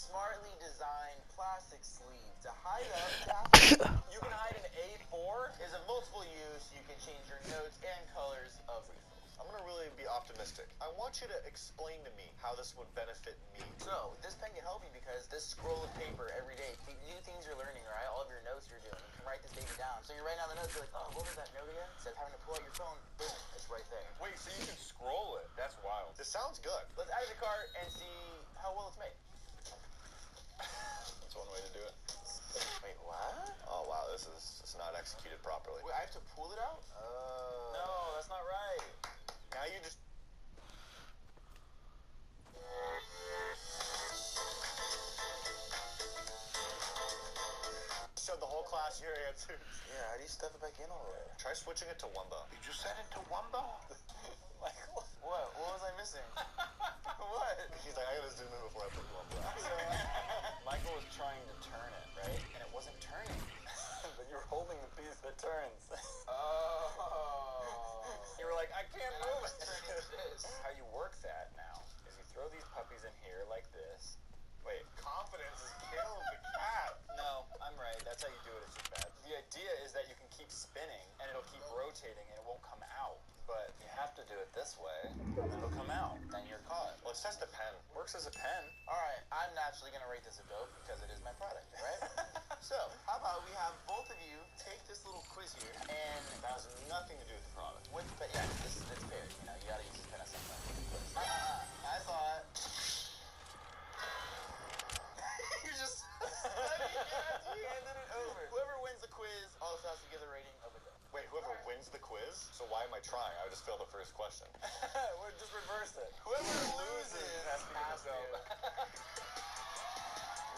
smartly designed plastic sleeve to hide up. You can hide an A4. Is a multiple use. You can change your notes and colors of refills. I'm gonna really be optimistic. I want you to explain to me how this would benefit me. So this pen can help you because this scroll of paper every day, new things you're learning, right? All of your notes you're doing. You can write this baby down. So you're writing down the notes. You're like, oh, what was that note again? Instead of having to pull out your phone, boom, it's right there. Wait, so you can scroll it? That's wild. This sounds good. Let's add it to cart and see how well it's made. That's one way to do it. Wait, what? Oh wow, this is not executed properly. Wait, I have to pull it out? No, that's not right. Now you just. Showed the whole class your answers. Yeah, how do you stuff it back in all the way? Try switching it to Wumbo. You just said it to Wumbo? Like, what? What was I missing? What? He's like, I gotta zoom in before I put Wumbo out. So, Michael was trying to turn it, right? And it wasn't turning. But you were holding the piece that turns. Oh. You were like, I can't move it. How you work that now is you throw these puppies in here like this. Wait, confidence is killing the cat. No, I'm right. That's how you do it. It's just bad. The idea is that you can keep spinning and it'll keep rotating and it won't come out. But you have to do it this way and it'll come out. Then you're caught. Let's test the pen. Works as a pen. All right, I'm naturally going to rate this a go because it is my product, right? So, how about we have both of you take this little quiz here and that has nothing to do with the product. But yeah, it's fair. You know, you got to use this pen at some point. I thought... You just handed it over. Whoever wins the quiz also has to give the rating of a go. Wait, whoever wins the quiz? So why am I trying? I just failed the first question. We'll just reverse it. Whoever loses has to give a go.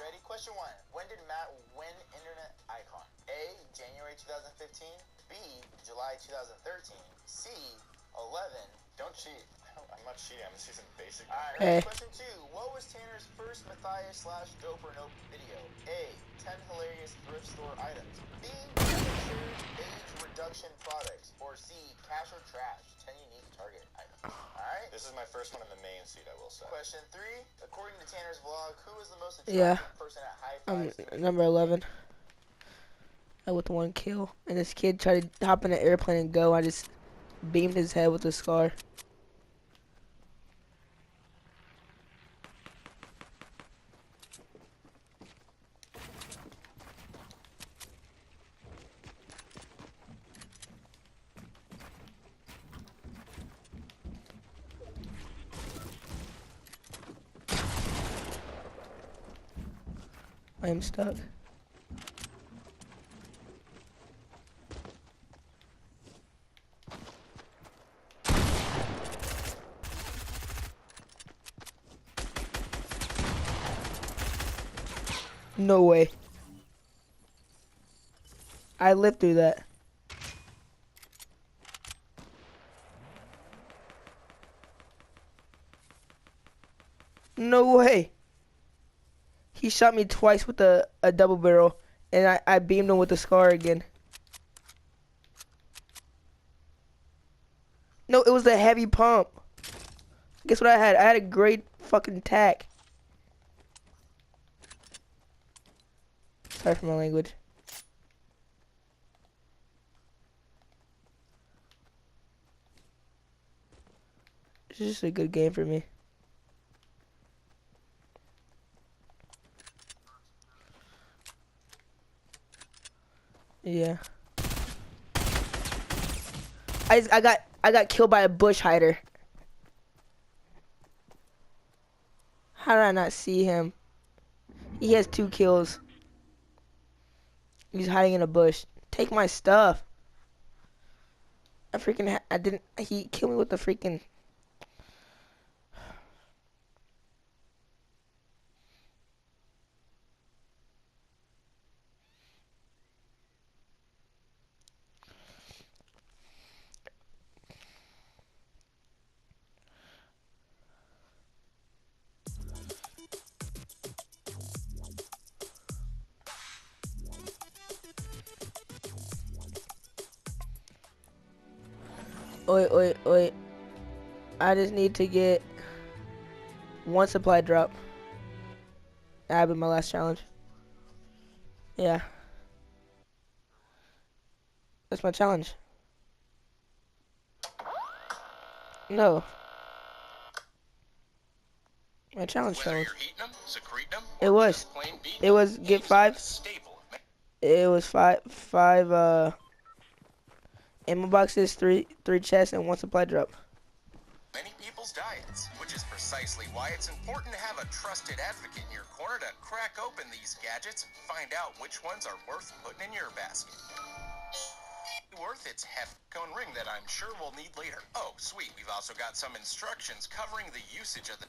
Ready? Question 1. When did Matt win Internet Icon? A. January 2015. B. July 2013. C. 11. Don't cheat. I'm not cheating. I'm just using basic. Alright, Hey. Question 2. What was Tanner's first Matthias/Dope or Nope video? A. 10 hilarious thrift store items. B. Age reduction products. Or C. Cash or trash. 10 unique Target items. Alright. This is my first one in the main seat, I will say. Question 3. According to Tanner's vlog, who was the most attractive person at High Five? Number 11. With 1 kill. And this kid tried to hop in an airplane and go. I just beamed his head with a scar. I am stuck. No way. I lived through that. No way. He shot me twice with a double barrel, and I beamed him with a scar again. No, it was a heavy pump. Guess what I had? I had a great fucking tack. Sorry for my language. It's just a good game for me. Yeah. I got killed by a bush hider. How did I not see him? He has 2 kills. He's hiding in a bush. Take my stuff. I didn't. He killed me with the freaking. Wait. I just need to get 1 supply drop. That'd be my last challenge. Yeah. That's my challenge. No. My challenge Whether challenge. you're eating them, secreting them, It or was. just plain beating It was get eggs are a 5. staple. It was five ammo boxes, three chests, and 1 supply drop. Many people's diets, which is precisely why it's important to have a trusted advocate in your corner to crack open these gadgets and find out which ones are worth putting in your basket. Worth its cone ring that I'm sure we'll need later. Oh, sweet, we've also got some instructions covering the usage of the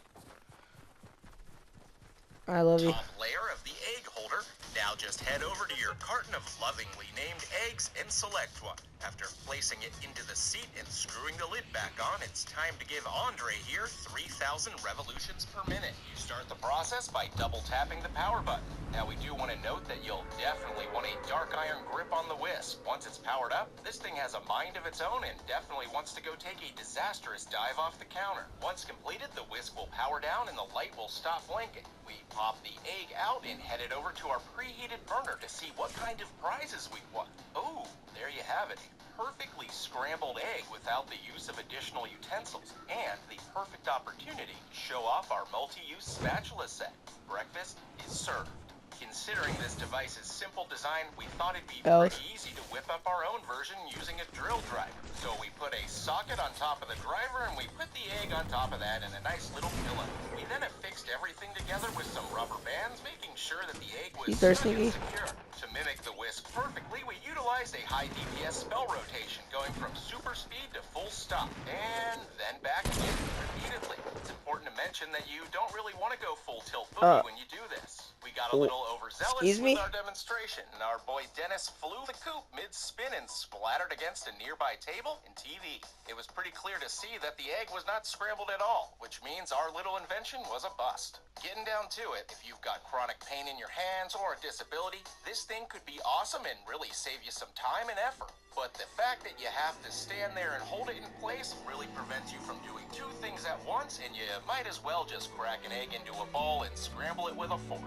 I love you. top layer of the egg holder. Now just head over to your carton of lovingly named eggs and select one. After placing it into the seat and screwing the lid back on, it's time to give Andre here 3,000 revolutions per minute. You start the process by double tapping the power button. Now we do want to note that you'll definitely want a dark iron grip on the whisk. Once it's powered up, this thing has a mind of its own and definitely wants to go take a disastrous dive off the counter. Once completed, the whisk will power down and the light will stop blinking. We pop the egg out and head it over to our preheated burner to see what kind of prizes we won. Oh, there you have it. Perfectly scrambled egg without the use of additional utensils, and the perfect opportunity to show off our multi-use spatula set. Breakfast is served. Considering this device's simple design, we thought it'd be pretty easy to whip up our own version using a drill driver. So we put a socket on top of the driver and we put the egg on top of that in a nice little pillow. We then affixed everything together with some rubber bands, making sure that the egg was stuck and secure. To mimic the whisk perfectly, we utilized a high DPS spell rotation, going from super speed to full stop, and then back again repeatedly. It's important to mention that you don't really want to go full tilt boogie when you do this. We got a little overzealous with our demonstration, and our boy Dennis flew the coop mid-spin and splattered against a nearby table and TV. It was pretty clear to see that the egg was not scrambled at all, which means our little invention was a bust. Getting down to it, if you've got chronic pain in your hands or a disability, this thing could be awesome and really save you some time and effort. But the fact that you have to stand there and hold it in place really prevents you from doing 2 things at once, and you might as well just crack an egg into a bowl and scramble it with a fork.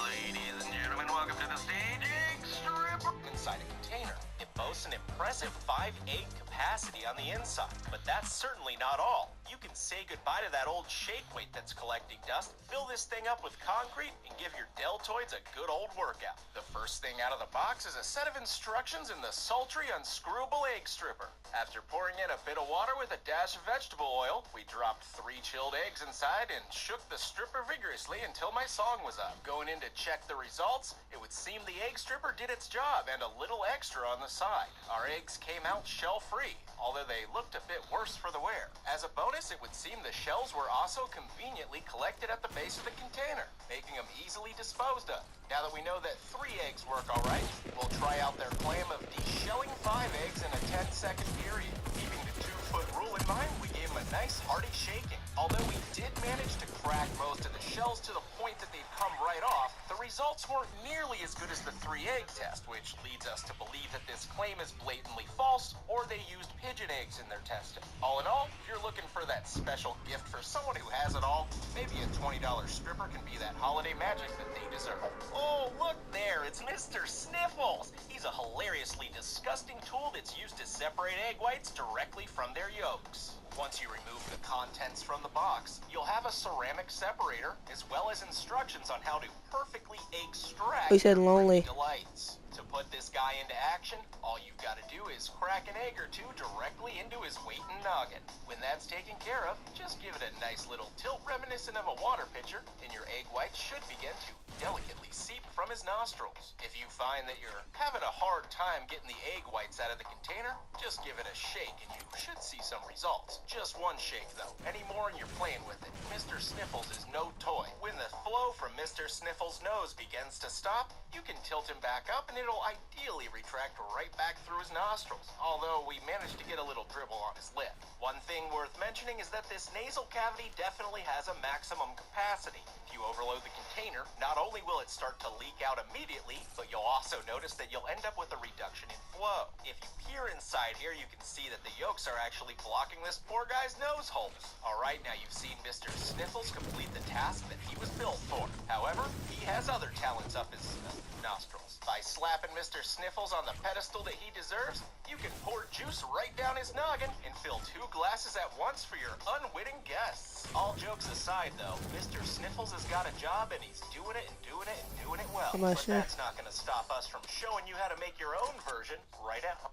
Ladies and gentlemen, welcome to the stage, Egg Stripper! Inside a container, it boasts an impressive 5 egg capacity on the inside, but that's certainly not all. You can say goodbye to that old shake weight that's collecting dust, fill this thing up with concrete, and give your deltoids a good old workout. The first thing out of the box is a set of instructions in the sultry, unscrewable egg stripper. After pouring in a bit of water with a dash of vegetable oil, we dropped 3 chilled eggs inside and shook the stripper vigorously until my song was up. Going in to check the results, it would seem the egg stripper did its job and a little extra on the side. Our eggs came out shell-free, although they looked a bit worse for the wear. As a bonus, it would seem the shells were also conveniently collected at the base of the container, making them easily disposed of. Now that we know that 3 eggs work alright, we'll try out their claim of de-shelling 5 eggs in a 10-second period. Keeping the 2-foot rule in mind, we gave them a nice hearty shaking. Although we did manage to crack most of the shells to the point that they'd come right off, the results weren't nearly as good as the 3-egg test, which leads us to believe that this claim is blatantly false, or they used pigeon eggs in their testing. All in all, if you're looking for that special gift for someone who has it all, maybe a $20 stripper can be that holiday magic that they deserve. Oh, look there, it's Mr. Sniffles! He's a hilariously disgusting tool that's used to separate egg whites directly from their yolks. Once you remove the contents from the box, you'll have a ceramic separator, as well as instructions on how to perfectly extract delights. To put this guy into action, all you've got to do is crack an egg or 2 directly into his waiting noggin. When that's taken care of, just give it a nice little tilt reminiscent of a water pitcher, and your egg whites should begin to delicately seep from his nostrils. If you find that you're having a hard time getting the egg whites out of the container, just give it a shake and you should see some results. Just 1 shake though. Any more and you're playing with it. Mr. Sniffles is no toy. When the flow from Mr. Sniffles' nose begins to stop, you can tilt him back up and it'll ideally retract right back through his nostrils, although we managed to get a little dribble on his lip. One thing worth mentioning is that this nasal cavity definitely has a maximum capacity. If you overload the container, not only will it start to leak out immediately, but you'll also notice that you'll end up with a reduction in flow. If you peer inside here, you can see that the yolks are actually blocking this poor guy's nose holes. Alright, now you've seen Mr. Sniffles complete the task that he was built for. However, he has other talents up his nostrils. By slapping Mr. Sniffles on the pedestal that he deserves, you can pour juice right down his noggin and fill 2 glasses at once for your unwitting guests. All jokes aside, though, Mr. Sniffles has got a job and he's doing it and doing it and doing it well. But that's not going to stop us from showing you how to make your own version right at home.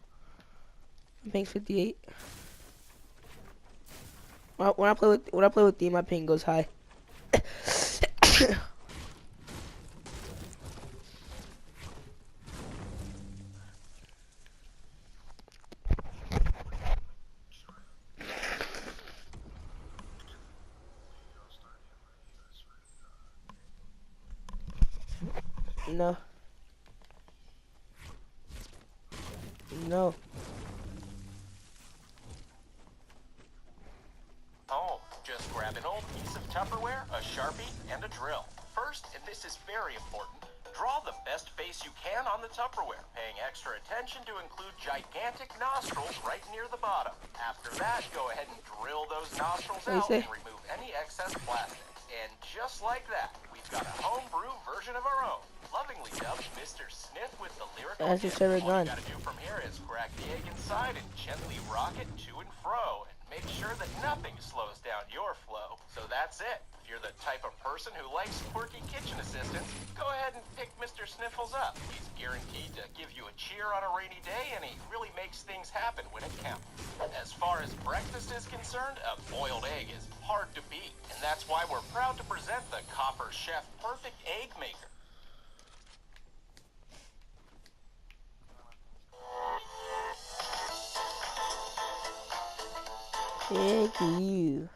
Ping's 58. When I play with D, my ping goes high. No. No. Home. Just grab an old piece of Tupperware, a Sharpie, and a drill. First, and this is very important, draw the best face you can on the Tupperware, paying extra attention to include gigantic nostrils right near the bottom. After that, go ahead and drill those nostrils out and remove any excess plastic. And just like that, we've got a homebrew version of our own. Lovingly dubbed Mr. Sniff with the lyrical. That's your favorite gun. All you gotta do from here is crack the egg inside and gently rock it to and fro. And make sure that nothing slows down your flow. So that's it. If you're the type of person who likes quirky kitchen assistants, go ahead and pick Mr. Sniffles up. He's guaranteed to give you a cheer on a rainy day, and he really makes things happen when it counts. As far as breakfast is concerned, a boiled egg is hard to beat. And that's why we're proud to present the Copper Chef Perfect Egg Maker. Thank you.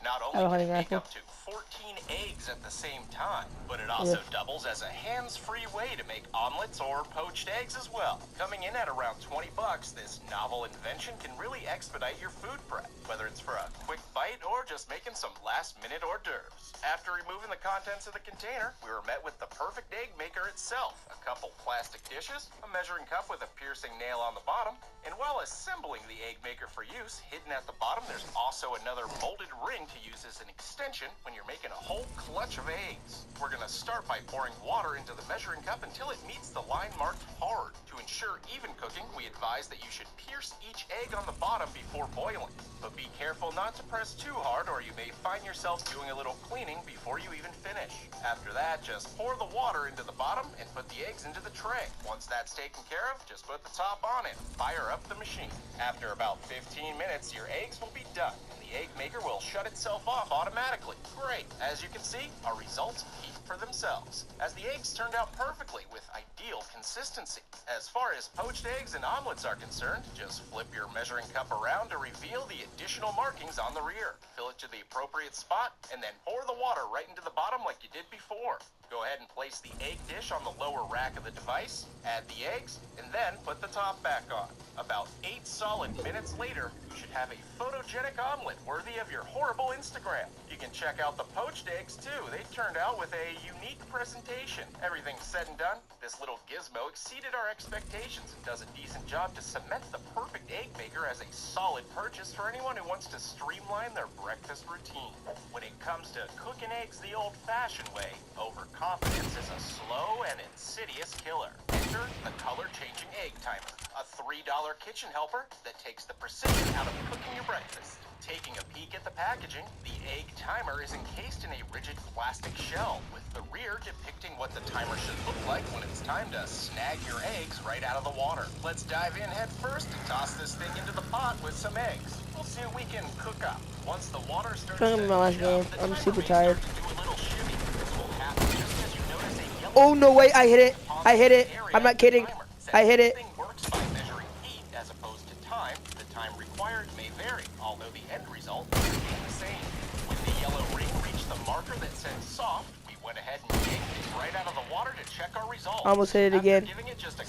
Not only can you make up to 14 eggs at the same time, but it also doubles as a hands-free way to make omelets or poached eggs as well. Coming in at around 20 bucks, this novel invention can really expedite your food prep, whether it's for a quick bite or just making some last-minute hors d'oeuvres. After removing the contents of the container, we were met with the perfect egg maker itself, a couple plastic dishes, a measuring cup with a piercing nail on the bottom, and while assembling the egg maker for use, hidden at the bottom, there's also another molded ring to use as an extension when you're making a whole clutch of eggs. We're going to start by pouring water into the measuring cup until it meets the line marked hard. To ensure even cooking, we advise that you should pierce each egg on the bottom before boiling. But be careful not to press too hard or you may find yourself doing a little cleaning before you even finish. After that, just pour the water into the bottom and put the eggs into the tray. Once that's taken care of, just put the top on it. Fire up the machine. After about 15 minutes, your eggs will be done. Egg maker will shut itself off automatically. Great. As you can see, our results speak for themselves, as the eggs turned out perfectly with ideal consistency. As far as poached eggs and omelets are concerned, just flip your measuring cup around to reveal the additional markings on the rear. Fill it to the appropriate spot, and then pour the water right into the bottom like you did before. Go ahead and place the egg dish on the lower rack of the device, add the eggs, and then put the top back on. About 8 solid minutes later, you should have a photogenic omelet worthy of your horrible Instagram. You can check out the poached eggs too. They turned out with a unique presentation. Everything said and done, this little gizmo exceeded our expectations and does a decent job to cement the perfect egg maker as a solid purchase for anyone who wants to streamline their breakfast routine. When it comes to cooking eggs the old-fashioned way, overconfidence is a slow and insidious killer. Enter the color-changing egg timer, a $3 kitchen helper that takes the precision out of cooking your breakfast. Taking a peek at the packaging, the egg timer is encased in a rigid plastic shell, with the rear depicting what the timer should look like when it's time to snag your eggs right out of the water. Let's dive in head first and toss this thing into the pot with some eggs. We'll see what we can cook up. Once the water starts to my last game. I'm super tired. Shimmy. This will happen just as you notice a yellow. Oh no, wait, I hit it. I hit it. I'm not kidding. I hit it. This thing works by measuring heat as opposed to time. The time required may vary, although the end result is the same. When the yellow ring reached the marker that said soft, we went ahead and yanked it right out of the water to check our results. Almost hit it again.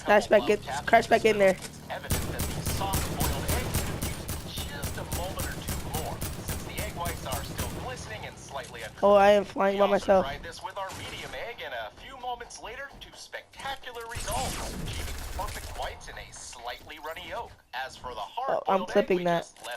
Crash back in there. It's evident that these soft-boiled eggs could use just a moment or two more, since the egg whites are still glistening and slightly uncooked. Oh, I am flying by myself. We also tried this with our medium egg, and a few moments later, two spectacular results, achieving perfect whites in a slightly runny yolk. As for the hard-boiled I'm clipping egg, we that. just left